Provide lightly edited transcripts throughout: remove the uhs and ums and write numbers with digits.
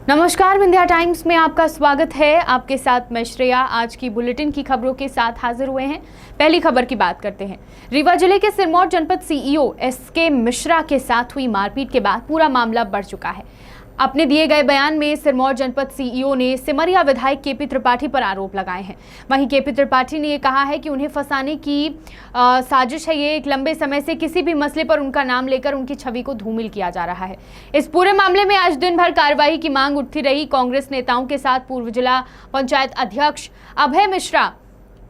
नमस्कार, विंध्या टाइम्स में आपका स्वागत है। आपके साथ मैं श्रेया आज की बुलेटिन की खबरों के साथ हाजिर हुए हैं। पहली खबर की बात करते हैं। रीवा जिले के सिरमौर जनपद सीईओ एसके मिश्रा के साथ हुई मारपीट के बाद पूरा मामला बढ़ चुका है। अपने दिए गए बयान में सिरमौर जनपद सीईओ ने सिमरिया विधायक केपी त्रिपाठी पर आरोप लगाए हैं। वहीं केपी त्रिपाठी ने ये कहा है कि उन्हें फंसाने की साजिश है। ये एक लंबे समय से किसी भी मसले पर उनका नाम लेकर उनकी छवि को धूमिल किया जा रहा है। इस पूरे मामले में आज दिन भर कार्रवाई की मांग उठती रही। कांग्रेस नेताओं के साथ पूर्व जिला पंचायत अध्यक्ष अभय मिश्रा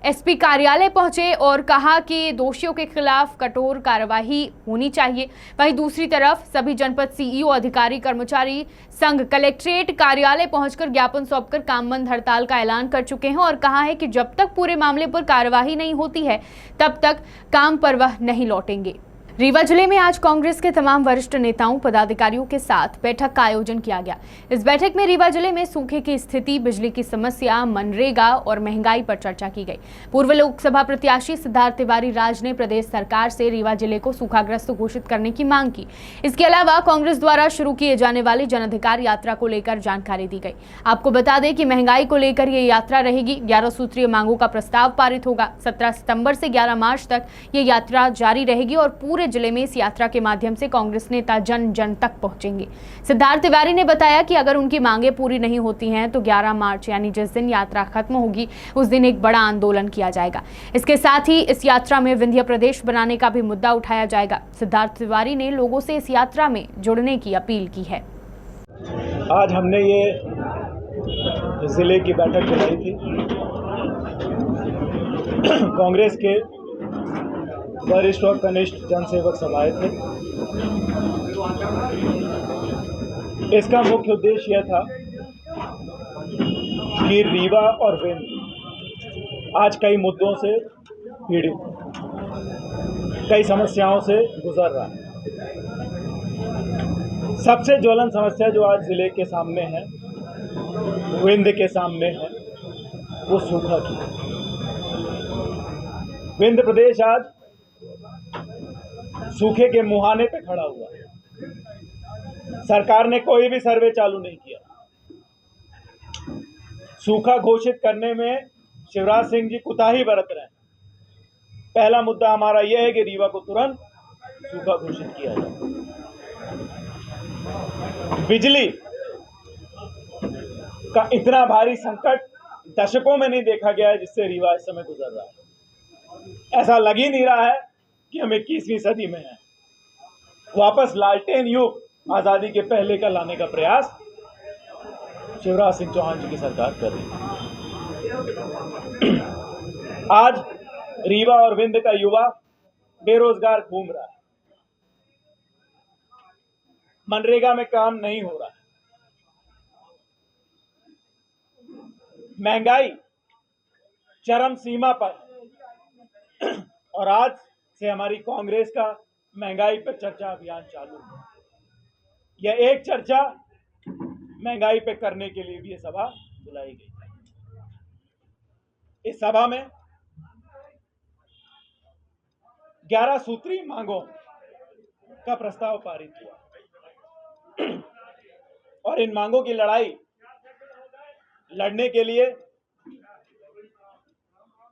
एसपी कार्यालय पहुंचे और कहा कि दोषियों के खिलाफ कठोर कार्यवाही होनी चाहिए। वहीं दूसरी तरफ सभी जनपद सीईओ अधिकारी कर्मचारी संघ कलेक्ट्रेट कार्यालय पहुंचकर ज्ञापन सौंपकर काम बंद हड़ताल का ऐलान कर चुके हैं और कहा है कि जब तक पूरे मामले पर कार्यवाही नहीं होती है तब तक काम पर वह नहीं लौटेंगे। रीवा जिले में आज कांग्रेस के तमाम वरिष्ठ नेताओं पदाधिकारियों के साथ बैठक का आयोजन किया गया। इस बैठक में रीवा जिले में सूखे की स्थिति, बिजली की समस्या, मनरेगा और महंगाई पर चर्चा की गई। पूर्व लोकसभा प्रत्याशी सिद्धार्थ तिवारी राज ने प्रदेश सरकार से रीवा जिले को सूखाग्रस्त घोषित करने की मांग की। इसके अलावा कांग्रेस द्वारा शुरू किए जाने वाली जन अधिकार यात्रा को लेकर जानकारी दी गई। आपको बता दें कि महंगाई को लेकर ये यात्रा रहेगी। 11 सूत्रीय मांगों का प्रस्ताव पारित होगा। 17 सितंबर से 11 मार्च तक ये यात्रा जारी रहेगी और पूरे जिले में इस यात्रा के माध्यम से कांग्रेस नेता जन जन तक पहुंचेंगे। सिद्धार्थ तिवारी ने बताया कि अगर उनकी मांगें पूरी नहीं होती हैं तो 11 मार्च यानी जिस दिन यात्रा खत्म होगी उस दिन एक बड़ा आंदोलन किया जाएगा। इसके साथ ही इस यात्रा में विंध्य प्रदेश बनाने का भी मुद्दा उठाया जाएगा। सिद्धार्थ तिवारी ने लोगों से इस यात्रा में जुड़ने की अपील की है। आज हमने ये जिले की बैठक बुलाई थी। कांग्रेस के वरिष्ठ और कनिष्ठ जनसेवक सब आए थे। इसका मुख्य उद्देश्य यह था कि रीवा और विंध्य आज कई मुद्दों से पीड़ित, कई समस्याओं से गुजर रहा है। सबसे ज्वलन समस्या जो आज जिले के सामने है, विंध्य के सामने है, वो सूखा की। विंध्य प्रदेश आज सूखे के मुहाने पे खड़ा हुआ है। सरकार ने कोई भी सर्वे चालू नहीं किया। सूखा घोषित करने में शिवराज सिंह जी कुताही बरत रहे हैं। पहला मुद्दा हमारा यह है कि रीवा को तुरंत सूखा घोषित किया जाए। बिजली का इतना भारी संकट दशकों में नहीं देखा गया है जिससे रीवा इस समय गुजर रहा है। ऐसा लग ही नहीं रहा है कि हम 21वीं सदी में हैं। वापस लालटेन युग आजादी के पहले का लाने का प्रयास शिवराज सिंह चौहान जी की सरकार कर रही है। आज रीवा और विंध्य का युवा बेरोजगार घूम रहा है। मनरेगा में काम नहीं हो रहा है। महंगाई चरम सीमा पर है। और आज से हमारी कांग्रेस का महंगाई पर चर्चा अभियान चालू है। यह एक चर्चा महंगाई पे करने के लिए भी यह सभा बुलाई गई। इस सभा में 11 सूत्रीय मांगों का प्रस्ताव पारित हुआ और इन मांगों की लड़ाई लड़ने के लिए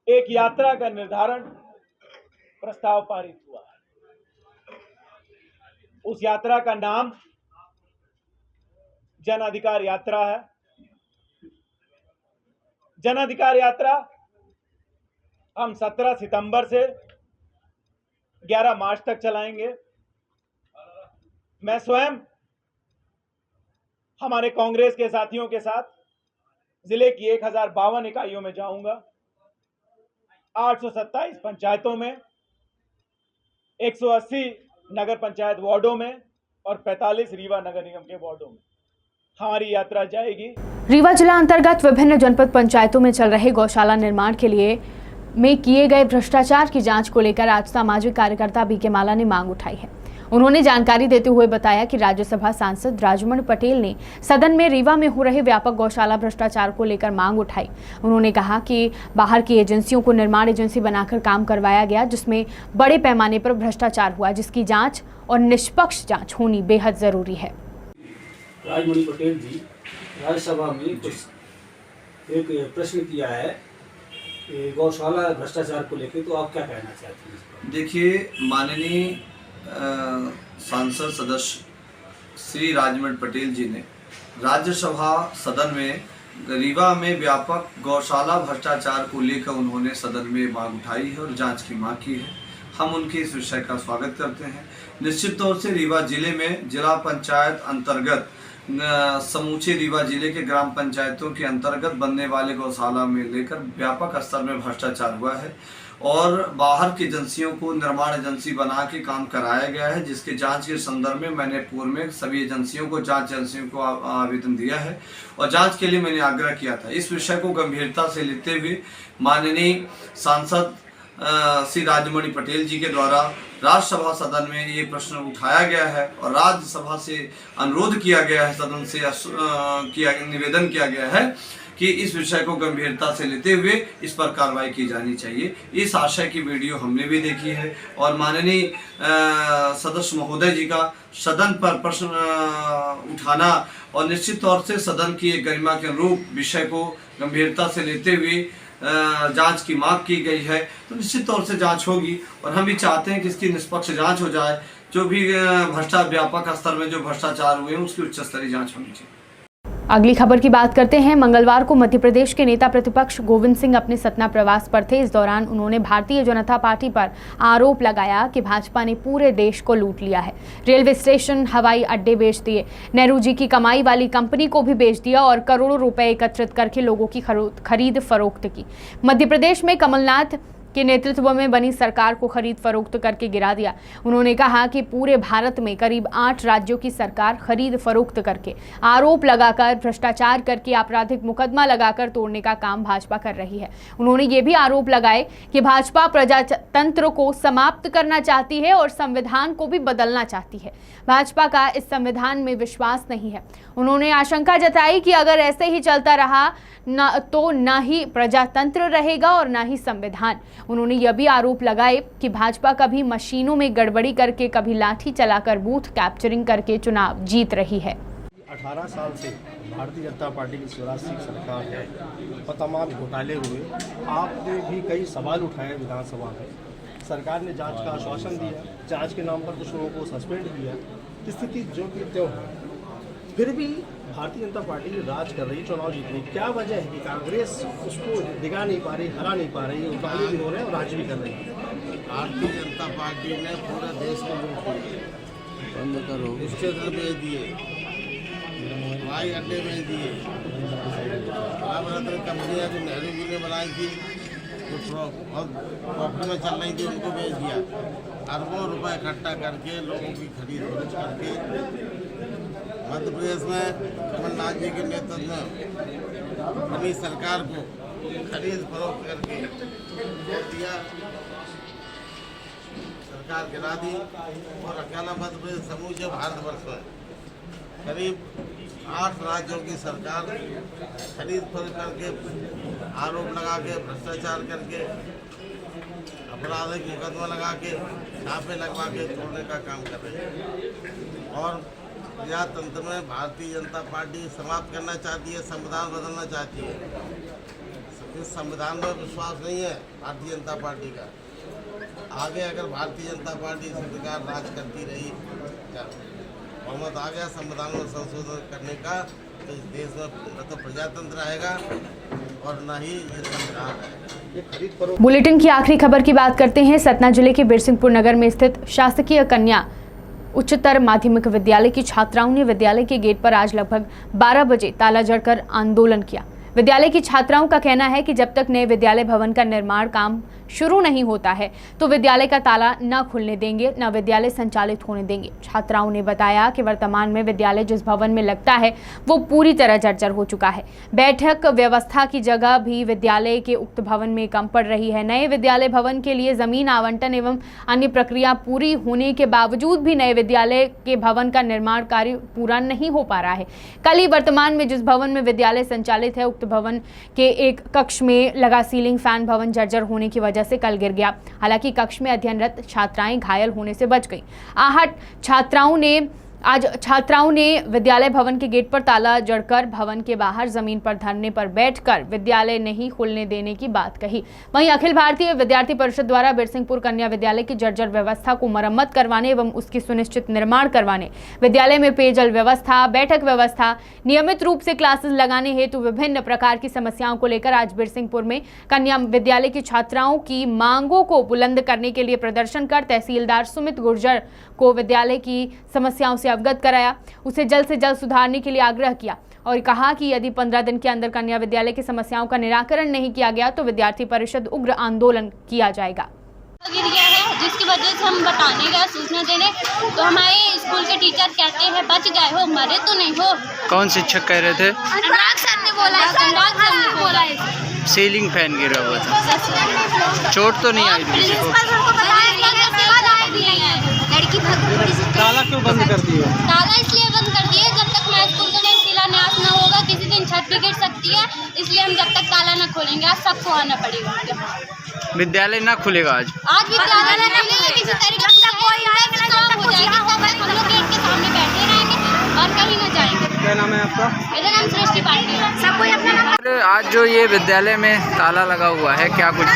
एक यात्रा का निर्धारण प्रस्ताव पारित हुआ है। उस यात्रा का नाम जन अधिकार यात्रा है। जन अधिकार यात्रा हम 17 सितंबर से 11 मार्च तक चलाएंगे। मैं स्वयं हमारे कांग्रेस के साथियों के साथ जिले की 1052 इकाइयों में जाऊंगा। 827 पंचायतों में, 180 नगर पंचायत वार्डों में और 45 रीवा नगर निगम के वार्डों में हमारी यात्रा जाएगी। रीवा जिला अंतर्गत विभिन्न जनपद पंचायतों में चल रहे गौशाला निर्माण के लिए में किए गए भ्रष्टाचार की जांच को लेकर आज सामाजिक कार्यकर्ता बीके माला ने मांग उठाई है। उन्होंने जानकारी देते हुए बताया कि राज्यसभा सांसद राजमण पटेल ने सदन में रीवा में हो रहे व्यापक गौशाला भ्रष्टाचार को लेकर मांग उठाई। उन्होंने कहा कि बाहर की एजेंसियों को निर्माण एजेंसी बनाकर काम करवाया गया, जिसमें बड़े पैमाने पर भ्रष्टाचार हुआ, जिसकी जांच और निष्पक्ष जांच होनी बेहद जरूरी है। राजमण पटेल जी राज्यसभा में कुछ एक प्रश्न किया है गौशाला भ्रष्टाचार को लेकर, तो आप क्या कहना चाहते हैं इस पर? देखिए, माननीय सांसद सदस्य श्री राजमणि पटेल जी ने राज्यसभा सदन में रीवा में व्यापक गौशाला भ्रष्टाचार को लेकर उन्होंने सदन में मांग उठाई है और जांच की मांग की है। हम उनके इस विषय का स्वागत करते हैं। निश्चित तौर से रीवा जिले में जिला पंचायत अंतर्गत समूचे रीवा जिले के ग्राम पंचायतों के अंतर्गत बनने वाले गौशाला में लेकर व्यापक स्तर में भ्रष्टाचार हुआ है और बाहर की एजेंसियों को निर्माण एजेंसी बना के काम कराया गया है, जिसके जांच के संदर्भ में मैंने पूर्व में सभी एजेंसियों को जांच एजेंसियों को आवेदन दिया है और जांच के लिए मैंने आग्रह किया था। इस विषय को गंभीरता से लेते हुए माननीय सांसद श्री राजमणि पटेल जी के द्वारा राज्यसभा सदन में ये प्रश्न उठाया गया है और राज्यसभा से अनुरोध किया गया है, सदन से निवेदन किया गया है कि इस विषय को गंभीरता से लेते हुए इस पर कार्रवाई की जानी चाहिए। इस आशय की वीडियो हमने भी देखी है और माननीय सदस्य महोदय जी का सदन पर प्रश्न उठाना और निश्चित तौर से सदन की एक गरिमा के अनुरूप विषय को गंभीरता से लेते हुए जांच की मांग की गई है, तो निश्चित तौर से जांच होगी और हम भी चाहते हैं कि इसकी निष्पक्ष जांच हो जाए। जो भी व्यापक स्तर में जो भ्रष्टाचार हुए हैं उसकी उच्च स्तरीय जांच होनी चाहिए। अगली खबर की बात करते हैं। मंगलवार को मध्य प्रदेश के नेता प्रतिपक्ष गोविंद सिंह अपने सतना प्रवास पर थे। इस दौरान उन्होंने भारतीय जनता पार्टी पर आरोप लगाया कि भाजपा ने पूरे देश को लूट लिया है, रेलवे स्टेशन, हवाई अड्डे बेच दिए, नेहरू जी की कमाई वाली कंपनी को भी बेच दिया और करोड़ों रुपए एकत्रित करके लोगों की खरीद फरोख्त की। मध्य प्रदेश में कमलनाथ के नेतृत्व में बनी सरकार को खरीद फरोख्त करके गिरा दिया। उन्होंने कहा कि पूरे भारत में करीब 8 राज्यों की सरकार खरीद फरोख्त करके, आरोप लगाकर, भ्रष्टाचार करके, आपराधिक मुकदमा लगाकर तोड़ने का काम भाजपा कर रही है। उन्होंने ये भी आरोप लगाए कि भाजपा प्रजातंत्र को समाप्त करना चाहती है और संविधान को भी बदलना चाहती है। भाजपा का इस संविधान में विश्वास नहीं है। उन्होंने आशंका जताई कि अगर ऐसे ही चलता रहा तो ना ही प्रजातंत्र रहेगा और ना ही संविधान। उन्होंने यह भी आरोप लगाए कि भाजपा कभी मशीनों में गड़बड़ी करके, कभी लाठी चलाकर बूथ कैप्चरिंग करके चुनाव जीत रही है। 18 साल से भारतीय जनता पार्टी की स्वराज की सरकार है और तमाम घोटाले हुए। आपने भी कई सवाल उठाए विधानसभा में। सरकार ने जांच का आश्वासन दिया, जांच के नाम पर कुछ लोगों को सस्पेंड किया। स्थिति जो कि त्यों है, फिर भी भारतीय जनता पार्टी राज कर रही, चुनाव जीत रही। क्या वजह है कि कांग्रेस उसको दिखा नहीं पा रही, हरा नहीं पा रही, उठाने भी हो रहे हैं और राज भी कर रही है? भारतीय जनता पार्टी ने पूरे देश को लूट लिया, स्टेशन भेज दिए, हवाई अड्डे भेज दिए, कंपनियां जो नेहरू जी ने बनाई थी, जो बहुत प्रॉफिट में चल रही थी, उनको भेज दिया। अरबों रुपए इकट्ठा करके लोगों की खरीद फरोख्त करके मध्य प्रदेश में कमलनाथ जी के नेतृत्व में बनी सरकार को खरीद फरोख्त करके दिया, सरकार गिरा दी और अकेला मध्य प्रदेश समूचे भारतवर्ष में करीब 8 राज्यों की सरकार खरीद फरोख्त करके, आरोप लगा के, भ्रष्टाचार करके, आपराधिक मुकदमा लगा के, छापे लगवा के तोड़ने का काम कर रही है। और प्रजातंत्र में भारतीय जनता पार्टी समाप्त करना चाहती है, संविधान बदलना चाहती है। इस संविधान में विश्वास नहीं है भारतीय जनता पार्टी का। आगे अगर भारतीय जनता पार्टी इसी प्रकार राज करती रही, बहुमत आ गया संविधान में संशोधन करने का, तो इस देश में न तो प्रजातंत्र रहेगा और न ही ये संविधान रहेगा। बुलेटिन की आखिरी खबर की बात करते हैं। सतना जिले के बिरसिंहपुर नगर में स्थित शासकीय कन्या उच्चतर माध्यमिक विद्यालय की छात्राओं ने विद्यालय के गेट पर आज लगभग 12 बजे ताला जड़कर आंदोलन किया। विद्यालय की छात्राओं का कहना है कि जब तक नए विद्यालय भवन का निर्माण काम शुरू नहीं होता है तो विद्यालय का ताला न खुलने देंगे, न विद्यालय संचालित होने देंगे। छात्राओं ने बताया कि वर्तमान में विद्यालय जिस भवन में लगता है वो पूरी तरह जर्जर हो चुका है। बैठक व्यवस्था की जगह भी विद्यालय के उक्त भवन में कम पड़ रही है। नए विद्यालय भवन के लिए जमीन आवंटन एवं अन्य प्रक्रिया पूरी होने के बावजूद भी नए विद्यालय के भवन का निर्माण कार्य पूरा नहीं हो पा रहा है। कल ही वर्तमान में जिस भवन में विद्यालय संचालित है उक्त भवन के एक कक्ष में लगा सीलिंग फैन भवन जर्जर होने की वजह से कल गिर गया। हालांकि कक्ष में अध्ययनरत छात्राएं घायल होने से बच गईं। आहत छात्राओं ने आज छात्राओं ने विद्यालय भवन के गेट पर ताला जड़कर भवन के बाहर जमीन पर धरने पर बैठकर विद्यालय नहीं खुलने देने की बात कही। वहीं अखिल भारतीय विद्यार्थी परिषद द्वारा बिरसिंहपुर कन्या विद्यालय की जर्जर व्यवस्था को मरम्मत करवाने एवं उसकी सुनिश्चित निर्माण करवाने, विद्यालय में पेयजल व्यवस्था, बैठक व्यवस्था, नियमित रूप से क्लासेस लगाने हेतु विभिन्न प्रकार की समस्याओं को लेकर आज बिरसिंहपुर में कन्या विद्यालय की छात्राओं की मांगों को बुलंद करने के लिए प्रदर्शन कर तहसीलदार सुमित गुर्जर को विद्यालय की समस्याओं से अवगत कराया, उसे जल्द से जल्द सुधारने के लिए आग्रह किया और कहा कि यदि 15 दिन के अंदर कन्या विद्यालय की समस्याओं का निराकरण नहीं किया गया तो विद्यार्थी परिषद उग्र आंदोलन किया जाएगा। गिर गया है जिसकी वजह से हम बताने गए, सूचना देने, तो हमारे स्कूल के टीचर कहते हैं बच गए हो, मरे तो नहीं हो। कौन शिक्षक कह रहे थे? अनुराग सर ने बोला है। सीलिंग फैन गिरा हुआ था, चोट तो नहीं आई थी? लड़की ताला क्यों बंद कर दिए? ताला इसलिए बंद कर दिए जब तक मैं स्कूल का शिलान्यास न होगा, किसी दिन छत भी गिर सकती है, इसलिए हम जब तक ताला न खोलेंगे आज सबको आना पड़ेगा। विद्यालय ना खुलेगा आज विद्यालय न खुलेगा, किसी तरीके से कोई काम हो जाएगा, हम लोग गेट के सामने बैठे रहेंगे और कहीं न जाएंगे। क्या नाम है आपका? मेरा नाम सृष्टि पांडे है। सब कोई अपना नाम। आज जो ये विद्यालय में ताला लगा हुआ है, क्या कुछ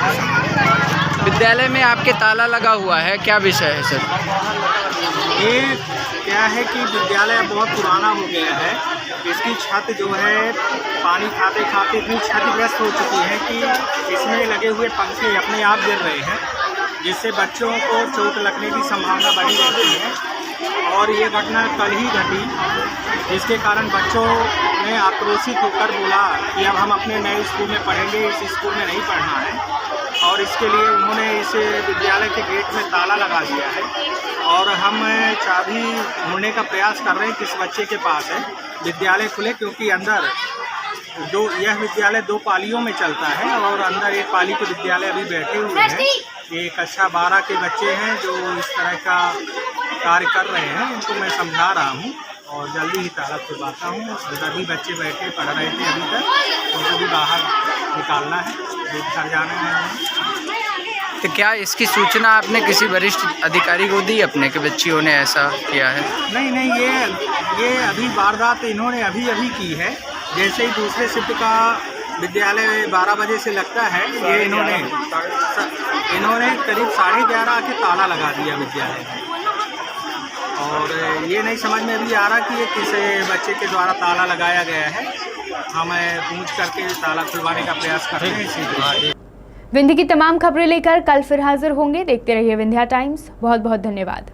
विद्यालय में आपके ताला लगा हुआ है, क्या विषय है सर? ये क्या है कि विद्यालय बहुत पुराना हो गया है, इसकी छत जो है पानी खाते खाते इतनी क्षतिग्रस्त हो चुकी है कि इसमें लगे हुए पंखे अपने आप गिर रहे हैं, जिससे बच्चों को चोट लगने की संभावना बनी रहती है। और ये घटना कल ही घटी, जिसके कारण बच्चों ने आक्रोशित होकर बोला कि अब हम अपने नए स्कूल में पढ़ेंगे, इस स्कूल में नहीं पढ़ना है। और इसके लिए उन्होंने इस विद्यालय के गेट में ताला लगा दिया है और हम चाबी ढूंढने का प्रयास कर रहे हैं किस बच्चे के पास है, विद्यालय खुले, क्योंकि अंदर यह विद्यालय 2 पालियों में चलता है और अंदर एक पाली के विद्यालय अभी बैठे हुए हैं। ये कक्षा 12 के बच्चे हैं जो इस तरह का कार्य कर रहे हैं, उनको मैं समझा रहा हूँ और जल्दी ही ताला खुलवाता हूँ। सभी बच्चे बैठे पढ़ रहे थे अभी तक, उनको भी बाहर निकालना है, घर जाना है। तो क्या इसकी सूचना आपने किसी वरिष्ठ अधिकारी को दी अपने के बच्चियों ने ऐसा किया है? नहीं, ये अभी वारदात इन्होंने अभी की है। जैसे ही दूसरे शिफ्ट का विद्यालय 12 बजे से लगता है, ये इन्होंने करीब 11:30 के ताला लगा दिया विद्यालय में। और ये नहीं समझ में अभी आ रहा कि ये किस बच्चे के द्वारा ताला लगाया गया है। हम पूछ करके ताला खुलवाने का प्रयास कर रहे हैं। विंध्य की तमाम खबरें लेकर कल फिर हाजिर होंगे। देखते रहिए विंध्या टाइम्स। बहुत बहुत धन्यवाद।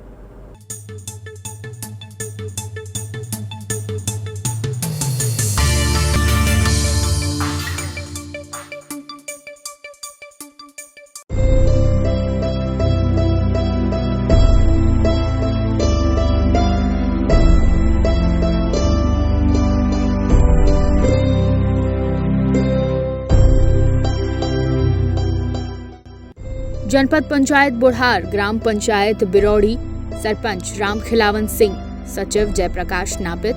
जनपद पंचायत बुढ़ार, ग्राम पंचायत बिरौड़ी, सरपंच राम खिलावन सिंह, सचिव जयप्रकाश नापित,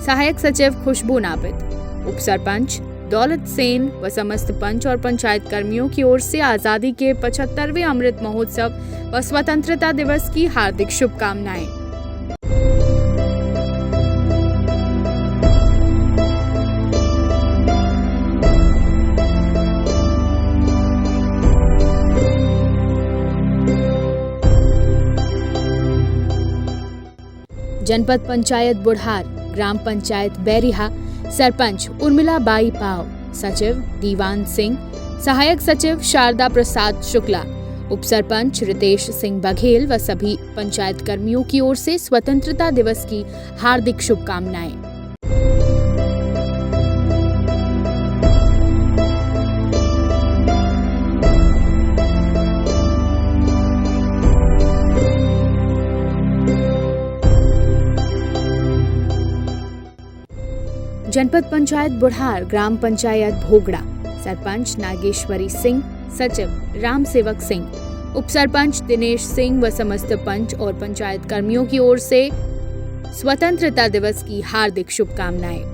सहायक सचिव खुशबू नापित, उप सरपंच दौलत सेन व समस्त पंच और पंचायत कर्मियों की ओर से आजादी के 75वें अमृत महोत्सव व स्वतंत्रता दिवस की हार्दिक शुभकामनाएं। जनपद पंचायत बुढ़ार, ग्राम पंचायत बैरिहा, सरपंच उर्मिला बाई पाव, सचिव दीवान सिंह, सहायक सचिव शारदा प्रसाद शुक्ला, उप सरपंच रितेश सिंह बघेल व सभी पंचायत कर्मियों की ओर से स्वतंत्रता दिवस की हार्दिक शुभकामनाएं। जनपद पंचायत बुढ़ार, ग्राम पंचायत भोगड़ा, सरपंच नागेश्वरी सिंह, सचिव राम सेवक सिंह, उप सरपंच दिनेश सिंह व समस्त पंच और पंचायत कर्मियों की ओर से स्वतंत्रता दिवस की हार्दिक शुभकामनाएं।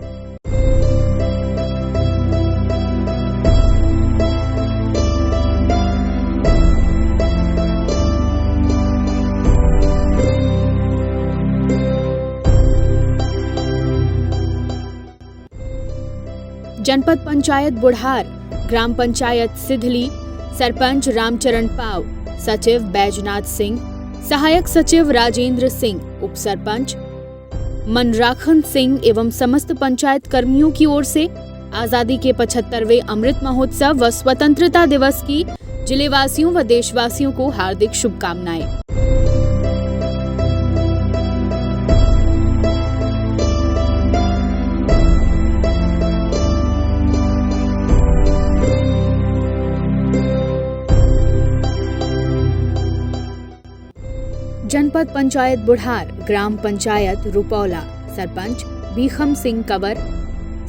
जनपद पंचायत बुढ़ार, ग्राम पंचायत सिधली, सरपंच रामचरण पाव, सचिव बैजनाथ सिंह, सहायक सचिव राजेंद्र सिंह, उप सरपंच मनराखन सिंह एवं समस्त पंचायत कर्मियों की ओर से आजादी के 75वें अमृत महोत्सव व स्वतंत्रता दिवस की जिलेवासियों व देशवासियों को हार्दिक शुभकामनाएं। जनपद पंचायत बुढ़ार, ग्राम पंचायत रुपौला, सरपंच भीखम सिंह कंवर,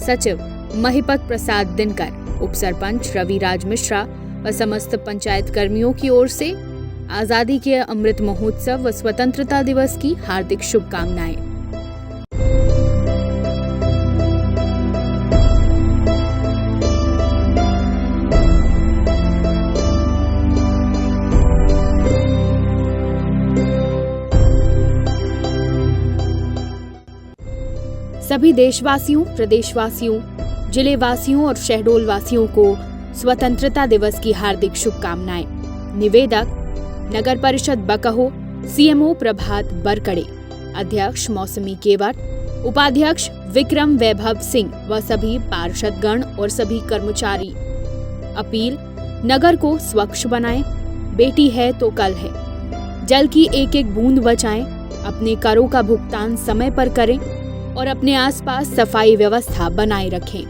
सचिव महिपत प्रसाद दिनकर, उप सरपंच रविराज मिश्रा व समस्त पंचायत कर्मियों की ओर से आजादी के अमृत महोत्सव व स्वतंत्रता दिवस की हार्दिक शुभकामनाएं। सभी देशवासियों, प्रदेशवासियों, जिलेवासियों और शहडोल वासियों को स्वतंत्रता दिवस की हार्दिक शुभकामनाएं। निवेदक नगर परिषद बकहो, सीएमओ प्रभात बरकड़े, अध्यक्ष मौसमी केवट, उपाध्यक्ष विक्रम वैभव सिंह व सभी पार्षदगण और सभी कर्मचारी। अपील, नगर को स्वच्छ बनाएं, बेटी है तो कल है। जल की एक एक बूंद बचाएं, अपने करों का भुगतान समय पर करें और अपने आसपास सफाई व्यवस्था बनाए रखें।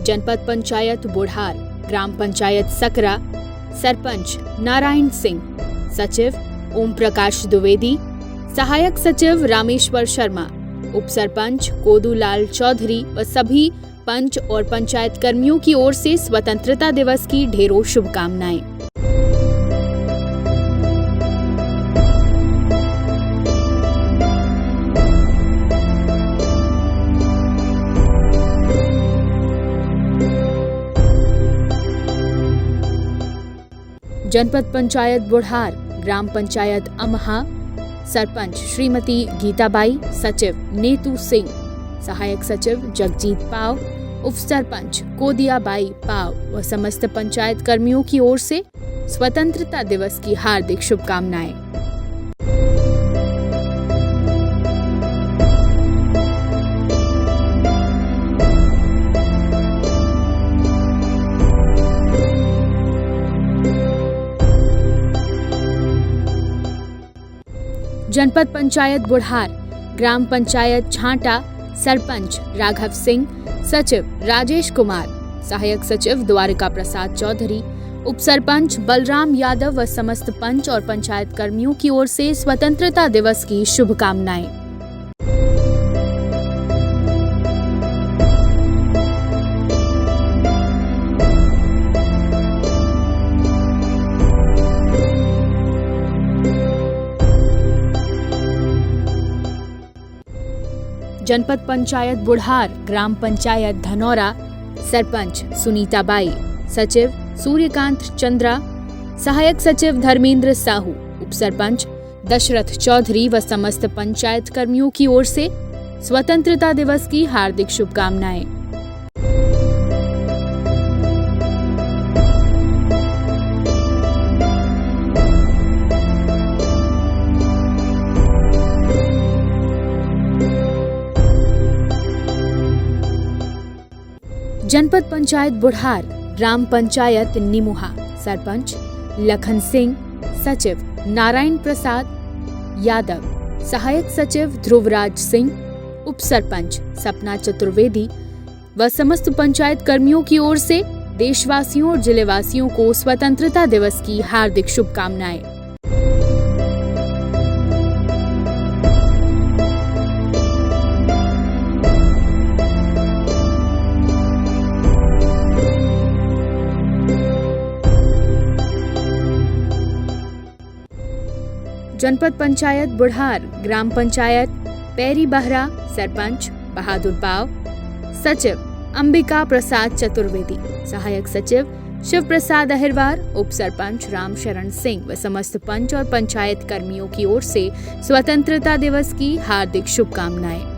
जनपद पंचायत बुढ़ार, ग्राम पंचायत सकरा, सरपंच नारायण सिंह, सचिव ओम प्रकाश द्विवेदी, सहायक सचिव रामेश्वर शर्मा, उप सरपंच कोदूलाल चौधरी व सभी पंच और पंचायत कर्मियों की ओर से स्वतंत्रता दिवस की ढेरों शुभकामनाएं। जनपद पंचायत बुढ़ार, ग्राम पंचायत अमहा, सरपंच श्रीमती गीताबाई, सचिव नेतू सिंह, सहायक सचिव जगजीत पाव, उप सरपंच कोदियाबाई पाव व समस्त पंचायत कर्मियों की ओर से स्वतंत्रता दिवस की हार्दिक शुभकामनाएं। जनपद पंचायत बुढ़ार, ग्राम पंचायत छांटा, सरपंच राघव सिंह, सचिव राजेश कुमार, सहायक सचिव द्वारिका प्रसाद चौधरी, उप सरपंच बलराम यादव व समस्त पंच और पंचायत कर्मियों की ओर से स्वतंत्रता दिवस की शुभकामनाएं। जनपद पंचायत बुढ़ार, ग्राम पंचायत धनौरा, सरपंच सुनीताबाई, सचिव सूर्यकांत चंद्रा, सहायक सचिव धर्मेंद्र साहू, उप सरपंच दशरथ चौधरी व समस्त पंचायत कर्मियों की ओर से स्वतंत्रता दिवस की हार्दिक शुभकामनाएं। जनपद पंचायत बुढ़ार, ग्राम पंचायत निमुहा, सरपंच लखन सिंह, सचिव नारायण प्रसाद यादव, सहायक सचिव ध्रुवराज सिंह, उप सरपंच सपना चतुर्वेदी व समस्त पंचायत कर्मियों की ओर से देशवासियों और जिलेवासियों को स्वतंत्रता दिवस की हार्दिक शुभकामनाएं। जनपद पंचायत बुढ़ार, ग्राम पंचायत पैरी बहरा, सरपंच बहादुर पाव, सचिव अंबिका प्रसाद चतुर्वेदी, सहायक सचिव शिव प्रसाद अहिरवार, उप सरपंच राम शरण सिंह व समस्त पंच और पंचायत कर्मियों की ओर से स्वतंत्रता दिवस की हार्दिक शुभकामनाएं।